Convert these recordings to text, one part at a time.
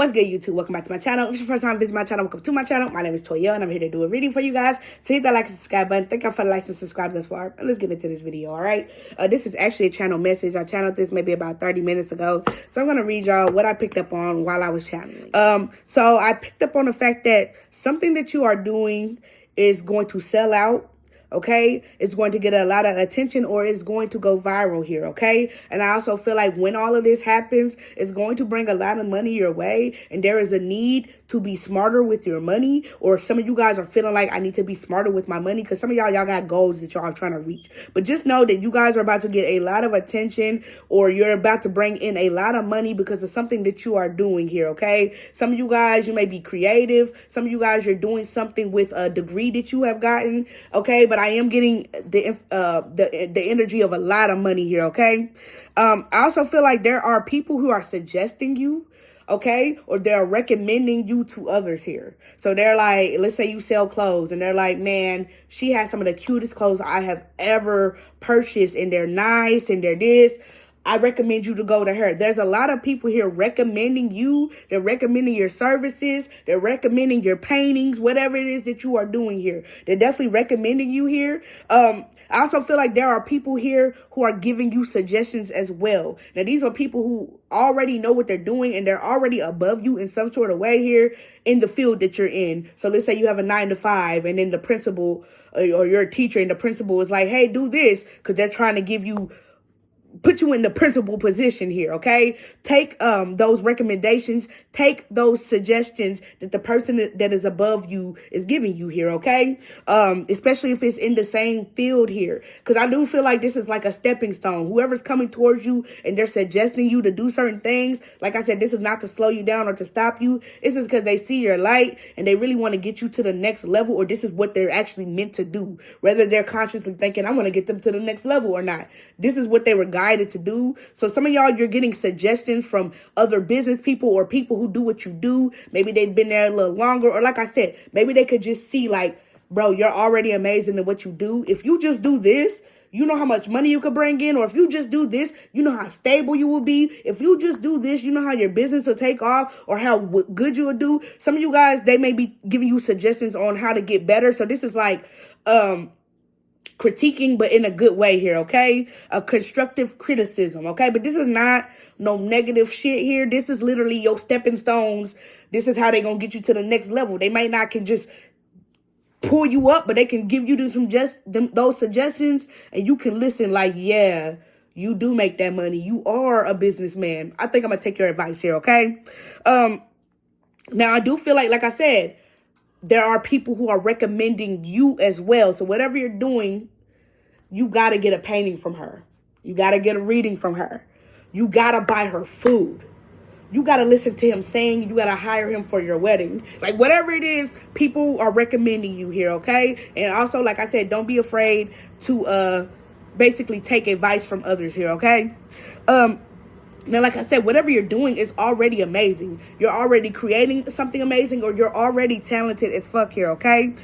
What's good, YouTube? Welcome back to my channel. If it's your first time visiting my channel, welcome to my channel. My name is Toya, and I'm here to do a reading for you guys. So hit that like and subscribe button. Thank you for the likes and subscribe thus far. Let's get into this video, all right? This is actually a channel message. I channeled this maybe about 30 minutes ago. So I'm going to read y'all what I picked up on while I was channeling. So I picked up on the fact that something that you are doing is going to sell out. Okay, it's going to get a lot of attention, or it's going to go viral here. Okay, and I also feel like when all of this happens, it's going to bring a lot of money your way, and there is a need to be smarter with your money. Or some of you guys are feeling like I need to be smarter with my money, because some of y'all got goals that y'all are trying to reach. But just know that you guys are about to get a lot of attention, or you're about to bring in a lot of money because of something that you are doing here. Okay, some of you guys, you may be creative. Some of you guys, you're doing something with a degree that you have gotten. Okay, but I am getting the energy of a lot of money here, okay? I also feel like there are people who are suggesting you, okay? Or they're recommending you to others here. So they're like, let's say you sell clothes, and they're like, man, she has some of the cutest clothes I have ever purchased, and they're nice, and they're this. I recommend you to go to her. There's a lot of people here recommending you. They're recommending your services. They're recommending your paintings, whatever it is that you are doing here. They're definitely recommending you here. I also feel like there are people here who are giving you suggestions as well. Now, these are people who already know what they're doing, and they're already above you in some sort of way here in the field that you're in. So let's say you have a 9-to-5, and then the principal or you're a teacher, and the principal is like, hey, do this, because they're trying to put you in the principal position here, okay? Take those recommendations, take those suggestions that the person that is above you is giving you here, okay? Especially if it's in the same field here, because I do feel like this is like a stepping stone. Whoever's coming towards you and they're suggesting you to do certain things, like I said, this is not to slow you down or to stop you. This is because they see your light and they really want to get you to the next level, or this is what they're actually meant to do, whether they're consciously thinking, I want to get them to the next level or not. This is what they were guided to do. So some of y'all, you're getting suggestions from other business people or people who do what you do. Maybe they've been there a little longer, or like I said, maybe they could just see like, bro, you're already amazing at what you do. If you just do this, you know how much money you could bring in. Or if you just do this, you know how stable you will be. If you just do this, you know how your business will take off, or how good you will do. Some of you guys, they may be giving you suggestions on how to get better. So this is like, critiquing, but in a good way here, okay? A constructive criticism, okay? But this is not no negative shit here. This is literally your stepping stones. This is how they gonna get you to the next level. They might not can just pull you up, but they can give you those suggestions, and you can listen like, yeah, you do make that money. You are a businessman. I think I'm gonna take your advice here, okay? Now, I do feel like I said, there are people who are recommending you as well. So whatever you're doing, you got to get a painting from her. You got to get a reading from her. You got to buy her food. You got to listen to him sing. You got to hire him for your wedding. Like whatever it is, people are recommending you here, okay? And also, like I said, don't be afraid to basically take advice from others here, okay? Now, like I said, whatever you're doing is already amazing. You're already creating something amazing, or you're already talented as fuck here, okay?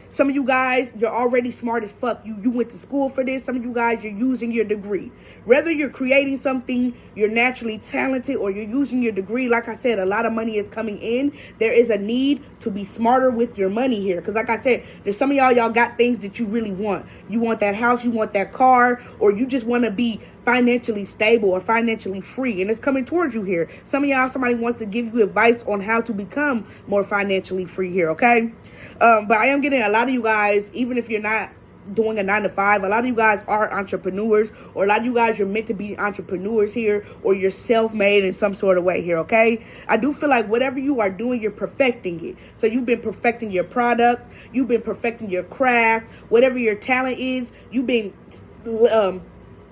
Some of you guys, you're already smart as fuck. You went to school for this. Some of you guys, you're using your degree. Whether you're creating something, you're naturally talented, or you're using your degree, like I said, a lot of money is coming in. There is a need to be smarter with your money here. Because like I said, there's some of y'all got things that you really want. You want that house, you want that car, or you just want to be financially stable or financially free, and it's coming towards you here. Some of y'all, somebody wants to give you advice on how to become more financially free here, okay? But I am getting a lot of you guys, even if you're not doing a 9-to-5, a lot of you guys are entrepreneurs, or a lot of you guys, you're meant to be entrepreneurs here, or you're self-made in some sort of way here, okay? I do feel like whatever you are doing, you're perfecting it. So you've been perfecting your product, you've been perfecting your craft, whatever your talent is, you've been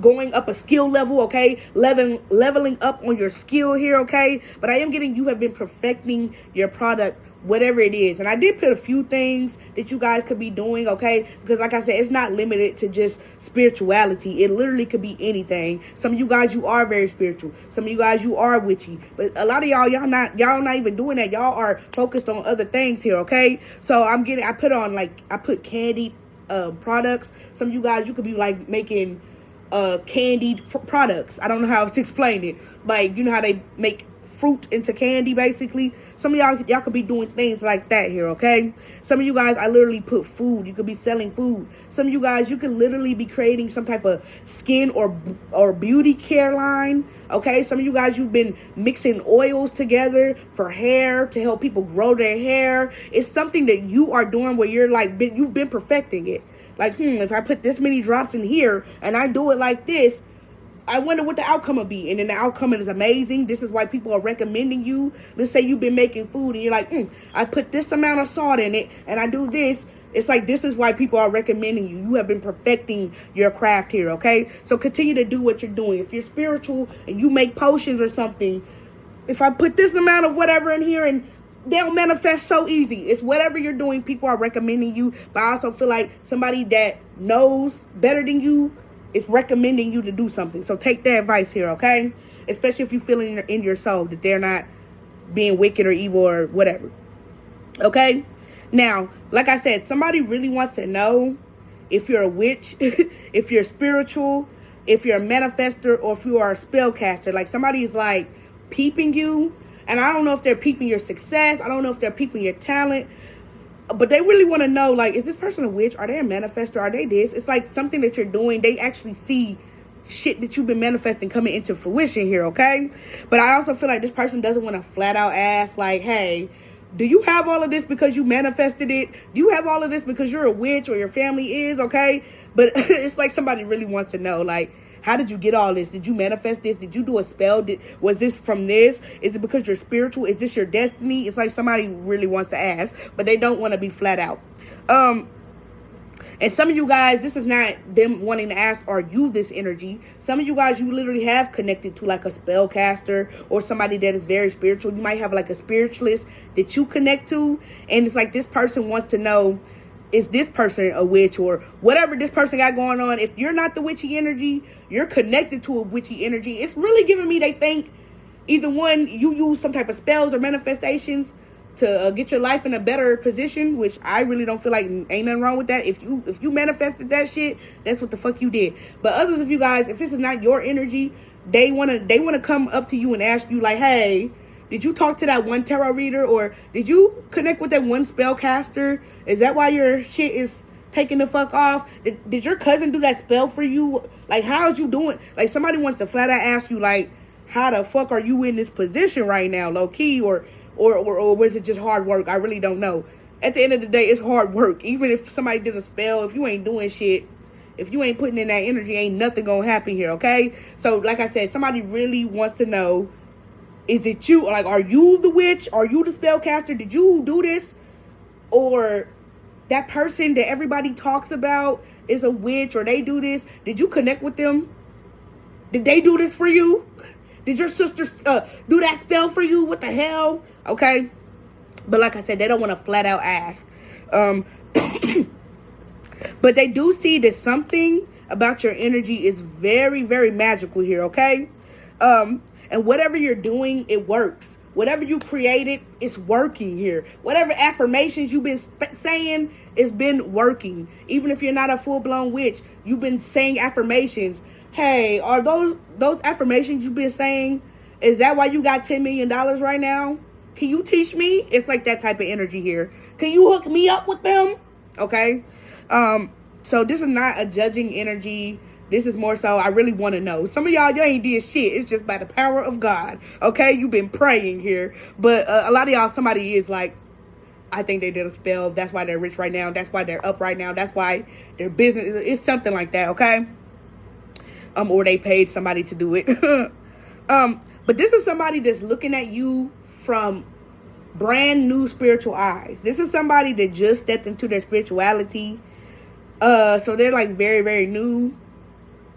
going up a skill level, okay? Leveling up on your skill here, okay? But I am getting, you have been perfecting your product, whatever it is. And I did put a few things that you guys could be doing, okay? Because like I said, it's not limited to just spirituality. It literally could be anything. Some of you guys, you are very spiritual. Some of you guys, you are witchy. But a lot of y'all not even doing that. Y'all are focused on other things here, okay? So I put candy products. Some of you guys, you could be like making candied products. I don't know how to explain it. Like, you know how they make fruit into candy, basically. Some of y'all could be doing things like that here, okay? Some of you guys, I literally put food. You could be selling food. Some of you guys, you could literally be creating some type of skin or beauty care line, okay? Some of you guys, you've been mixing oils together for hair to help people grow their hair. It's something that you are doing where you're like, you've been perfecting it. Like, if I put this many drops in here and I do it like this, I wonder what the outcome will be. And then the outcome is amazing. This is why people are recommending you. Let's say you've been making food and you're like, I put this amount of salt in it and I do this. It's like, this is why people are recommending you. You have been perfecting your craft here, okay? So continue to do what you're doing. If you're spiritual and you make potions or something, if I put this amount of whatever in here, and they'll manifest so easy. It's whatever you're doing, people are recommending you. But I also feel like somebody that knows better than you is recommending you to do something. So take their advice here, okay? Especially if you feel in your soul that they're not being wicked or evil or whatever. Okay? Now, like I said, somebody really wants to know if you're a witch, if you're spiritual, if you're a manifester, or if you are a spellcaster. Like, somebody is like peeping you. And I don't know if they're peeping your success. I don't know if they're peeping your talent. But they really want to know, like, is this person a witch? Are they a manifestor? Are they this? It's like something that you're doing. They actually see shit that you've been manifesting coming into fruition here, okay? But I also feel like this person doesn't want to flat out ask, like, hey, do you have all of this because you manifested it? Do you have all of this because you're a witch or your family is, okay? But it's like somebody really wants to know, like, how did you get all this? Did you manifest this? Did you do a spell? Was this from this? Is it because you're spiritual? Is this your destiny? It's like somebody really wants to ask, but they don't want to be flat out. And some of you guys, this is not them wanting to ask, are you this energy? Some of you guys, you literally have connected to like a spellcaster or somebody that is very spiritual. You might have like a spiritualist that you connect to. And it's like this person wants to know, is this person a witch or whatever this person got going on? If you're not the witchy energy, you're connected to a witchy energy. It's really giving me, they think either one, you use some type of spells or manifestations to get your life in a better position, which I really don't feel like ain't nothing wrong with that. If you manifested that shit, that's what the fuck you did. But others of you guys, if this is not your energy, they wanna come up to you and ask you like, hey, did you talk to that one tarot reader, or did you connect with that one spellcaster? Is that why your shit is taking the fuck off? Did your cousin do that spell for you? Like, how's you doing? Like, somebody wants to flat out ask you, like, how the fuck are you in this position right now, low key, or was it just hard work? I really don't know. At the end of the day, it's hard work. Even if somebody did a spell, if you ain't doing shit, if you ain't putting in that energy, ain't nothing gonna happen here, okay? So, like I said, somebody really wants to know, is it you? Like, are you the witch? Are you the spellcaster? Did you do this? Or that person that everybody talks about is a witch, or they do this? Did you connect with them? Did they do this for you? Did your sister do that spell for you? What the hell? Okay. But like I said, they don't want to flat out ask. But they do see that something about your energy is very, very magical here, okay? And whatever you're doing, it works. Whatever you created, it's working here. Whatever affirmations you've been saying, it's been working. Even if you're not a full-blown witch, you've been saying affirmations. Hey, are those affirmations you've been saying, is that why you got $10 million right now? Can you teach me? It's like that type of energy here. Can you hook me up with them? Okay. So this is not a judging energy. This is more so, I really want to know. Some of y'all ain't did shit. It's just by the power of God. Okay? You've been praying here. But a lot of y'all, somebody is like, I think they did a spell. That's why they're rich right now. That's why they're up right now. That's why their business, it's something like that. Okay? Or they paid somebody to do it. But this is somebody that's looking at you from brand new spiritual eyes. This is somebody that just stepped into their spirituality. So they're like very, very new.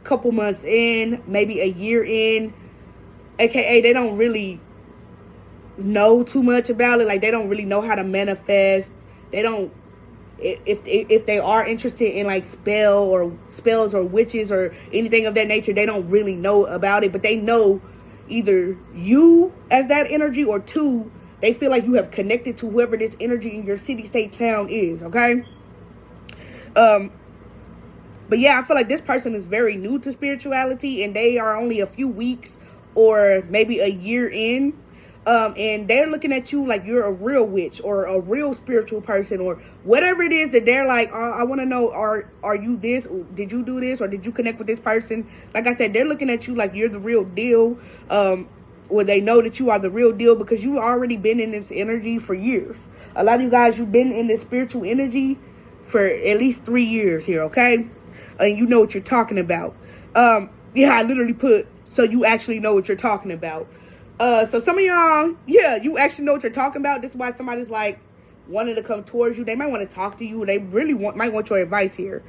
Couple months in, maybe a year in, aka they don't really know too much about it. Like, they don't really know how to manifest. They don't, if they are interested in like spells or witches or anything of that nature, they don't really know about it. But they know either you as that energy, or two, they feel like you have connected to whoever this energy in your city, state, town is. Okay. But yeah, I feel like this person is very new to spirituality, and they are only a few weeks or maybe a year in. And they're looking at you like you're a real witch or a real spiritual person or whatever it is that they're like, I want to know, are you this? Did you do this? Or did you connect with this person? Like I said, they're looking at you like you're the real deal. Or they know that you are the real deal because you've already been in this energy for years. A lot of you guys, you've been in this spiritual energy for at least 3 years here, okay? And you know what you're talking about. Yeah, I literally put, so you actually know what you're talking about. So some of y'all, yeah, you actually know what you're talking about. This is why somebody's like wanting to come towards you. They might want to talk to you. They really might want your advice here.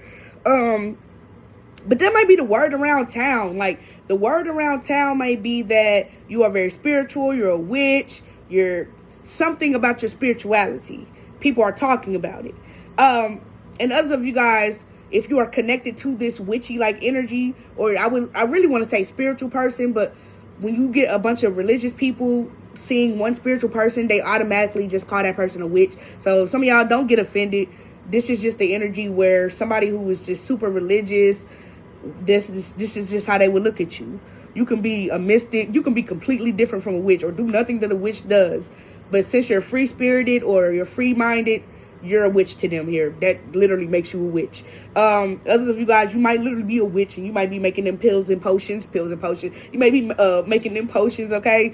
But that might be the word around town. Like, the word around town might be that you are very spiritual, you're a witch, you're something about your spirituality. People are talking about it. And others of you guys, if you are connected to this witchy-like energy, or I really want to say spiritual person, but when you get a bunch of religious people seeing one spiritual person, they automatically just call that person a witch. So some of y'all don't get offended. This is just the energy where somebody who is just super religious, this is just how they would look at you. You can be a mystic. You can be completely different from a witch or do nothing that a witch does. But since you're free-spirited or you're free-minded, you're a witch to them here. That literally makes you a witch. Others of you guys, you might literally be a witch and you might be making them pills and potions. You may be making them potions, okay?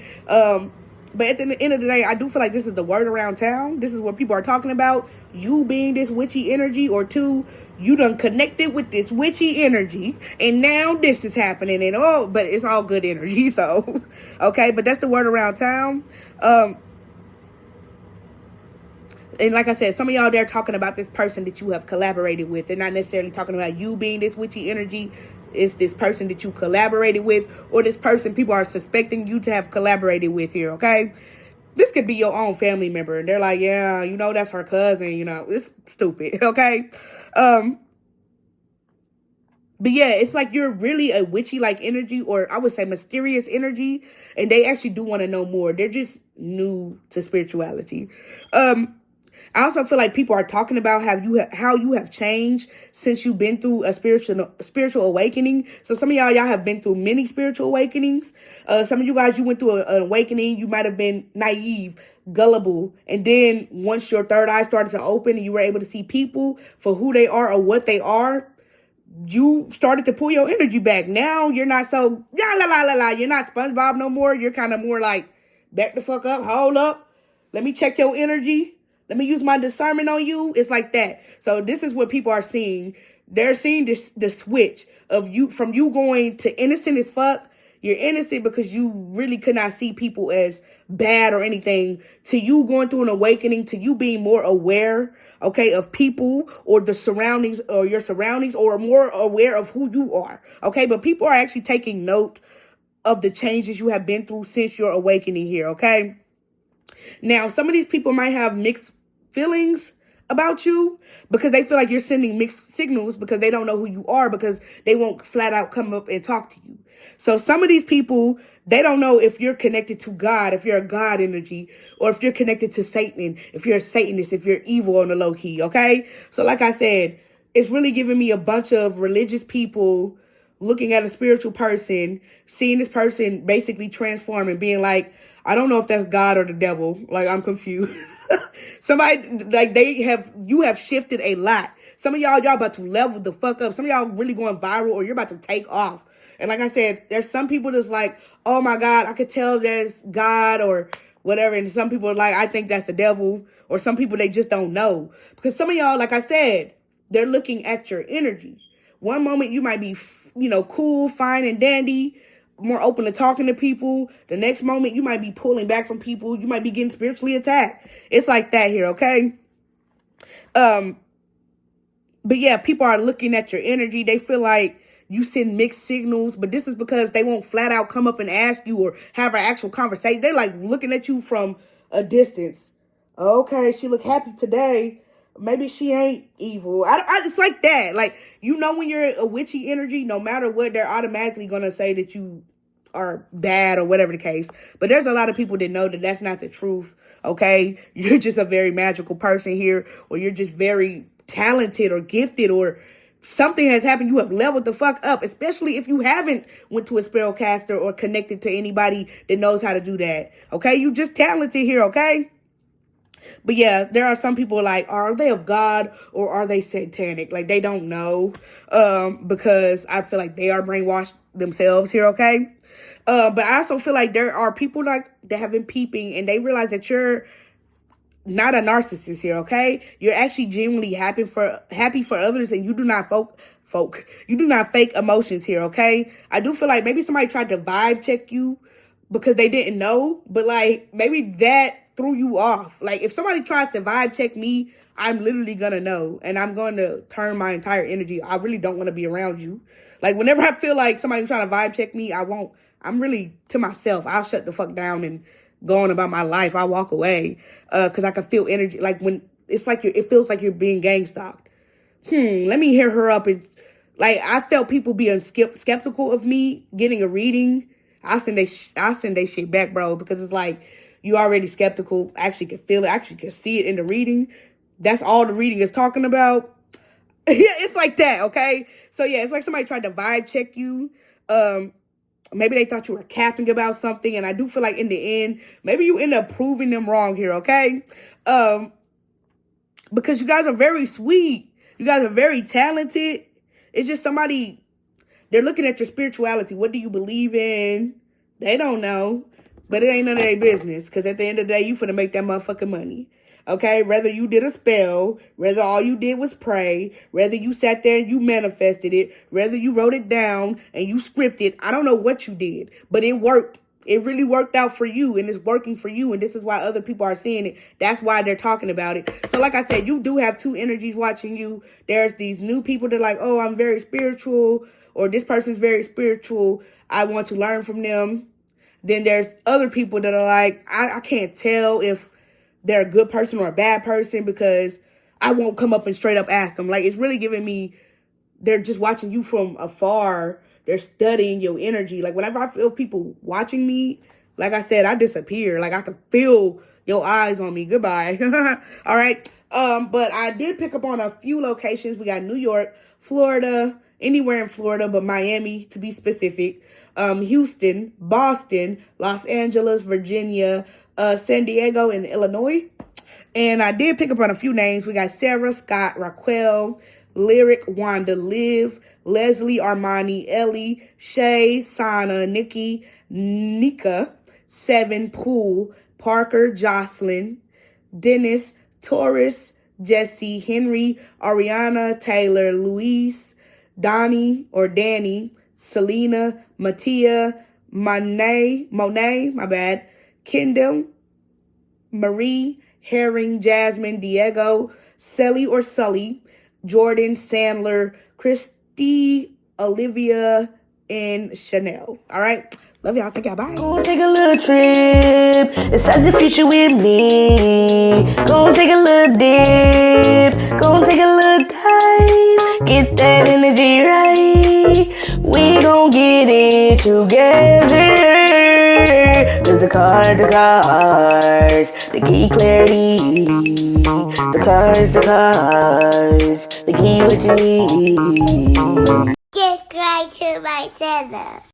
But at the end of the day, I do feel like this is the word around town. This is what people are talking about. You being this witchy energy, or two, you done connected with this witchy energy, and now this is happening. And but it's all good energy, so okay. But that's the word around town. And like I said, some of y'all, they're talking about this person that you have collaborated with. They're not necessarily talking about you being this witchy energy. It's this person that you collaborated with, or this person people are suspecting you to have collaborated with here, okay? This could be your own family member, and they're like, yeah, you know, that's her cousin, you know. It's stupid, okay? But yeah, it's like you're really a witchy-like energy, or I would say mysterious energy, and they actually do want to know more. They're just new to spirituality. I also feel like people are talking about how you have changed since you've been through a spiritual awakening. So some of y'all have been through many spiritual awakenings. Some of you guys, you went through an awakening. You might have been naive, gullible. And then once your third eye started to open and you were able to see people for who they are or what they are, you started to pull your energy back. Now you're not so, you're not SpongeBob no more. You're kind of more like, back the fuck up, hold up. Let me check your energy. Let me use my discernment on you. It's like that. So this is what people are seeing. They're seeing the switch of you, from you going to innocent as fuck. You're innocent because you really could not see people as bad or anything, to you going through an awakening, to you being more aware, okay, of people or the surroundings or your surroundings, or more aware of who you are. Okay. But people are actually taking note of the changes you have been through since your awakening here. Okay. Now, some of these people might have mixed feelings about you because they feel like you're sending mixed signals because they don't know who you are, because they won't flat out come up and talk to you. So some of these people, they don't know if you're connected to God, if you're a God energy, or if you're connected to Satan, if you're a Satanist, if you're evil on the low key. Okay. So like I said, it's really giving me a bunch of religious people looking at a spiritual person, seeing this person basically transform and being like, I don't know if that's God or the devil. Like, I'm confused. Somebody, like, you have shifted a lot. Some of y'all about to level the fuck up. Some of y'all really going viral, or you're about to take off. And like I said, there's some people that's like, oh my God, I could tell that's God or whatever. And some people are like, I think that's the devil. Or some people, they just don't know. Because some of y'all, like I said, they're looking at your energy. One moment you might be, cool, fine, and dandy, more open to talking to people. The next moment you might be pulling back from people. You might be getting spiritually attacked. It's like that here, okay? But yeah, people are looking at your energy. They feel like you send mixed signals, but this is because they won't flat out come up and ask you or have an actual conversation. They're like looking at you from a distance. Okay, she look happy today. Maybe she ain't evil. It's like that. Like, when you're a witchy energy, no matter what, they're automatically going to say that you are bad or whatever the case. But there's a lot of people that know that that's not the truth, okay? You're just a very magical person here, or you're just very talented or gifted, or something has happened. You have leveled the fuck up, especially if you haven't went to a spell caster or connected to anybody that knows how to do that. Okay, you just talented here. Okay. But yeah, there are some people like, are they of God or are they satanic? Like, they don't know, because I feel like they are brainwashed themselves here, okay? But I also feel like there are people like that have been peeping and they realize that you're not a narcissist here, okay? You're actually genuinely happy for others, and you do not you do not fake emotions here, okay? I do feel like maybe somebody tried to vibe check you because they didn't know, but like maybe that threw you off. Like if somebody tries to vibe check me, I'm literally gonna know, and I'm going to turn my entire energy. I really don't want to be around you. Like whenever I feel like somebody's trying to vibe check me, I won't. I'm really to myself. I'll shut the fuck down and go on about my life. I walk away because I can feel energy. Like when it's like it feels like you're being gang stalked. Let me hear her up. And like I felt people being skeptical of me getting a reading. I'll send they shit back, bro, because it's like you already skeptical. I actually can feel it. I actually can see it in the reading. That's all the reading is talking about. It's like that, okay? So yeah, it's like somebody tried to vibe check you. Maybe they thought you were capping about something, and I do feel like in the end, maybe you end up proving them wrong here, okay? Because you guys are very sweet. You guys are very talented. It's just somebody, they're looking at your spirituality. What do you believe in? They don't know, but it ain't none of their business, because at the end of the day, you finna make that motherfucking money. Okay, whether you did a spell, whether all you did was pray, whether you sat there and you manifested it, whether you wrote it down and you scripted, I don't know what you did, but it worked. It really worked out for you, and it's working for you, and this is why other people are seeing it. That's why they're talking about it. So like I said, you do have two energies watching you. There's these new people that are like, oh, I'm very spiritual, or this person's very spiritual. I want to learn from them. Then there's other people that are like, I can't tell if they're a good person or a bad person because I won't come up and straight up ask them. Like, it's really giving me, they're just watching you from afar. They're studying your energy. Like, whenever I feel people watching me, like I said, I disappear. Like, I can feel your eyes on me. Goodbye. All right. But I did pick up on a few locations. We got New York, Florida, anywhere in Florida, but Miami to be specific. Houston, Boston, Los Angeles, Virginia, San Diego, and Illinois. And I did pick up on a few names. We got Sarah, Scott, Raquel, Lyric, Wanda, Liv, Leslie, Armani, Ellie, Shay, Sana, Nikki, Nika, Seven, Pool, Parker, Jocelyn, Dennis, Taurus, Jesse, Henry, Ariana, Taylor, Luis, Donnie or Danny, Selena, Mattia, Monet, my bad, Kendall, Marie, Herring, Jasmine, Diego, Sully or Sully, Jordan, Sandler, Christy, Olivia, and Chanel. All right. Love y'all. Thank y'all. Bye. Go take a little trip inside the future with me. Go take a little dip. Go take a little dive. Get that energy right. We gon' get it together. Cause the cards, they give clarity. The cards, they give what you need. Subscribe to my channel.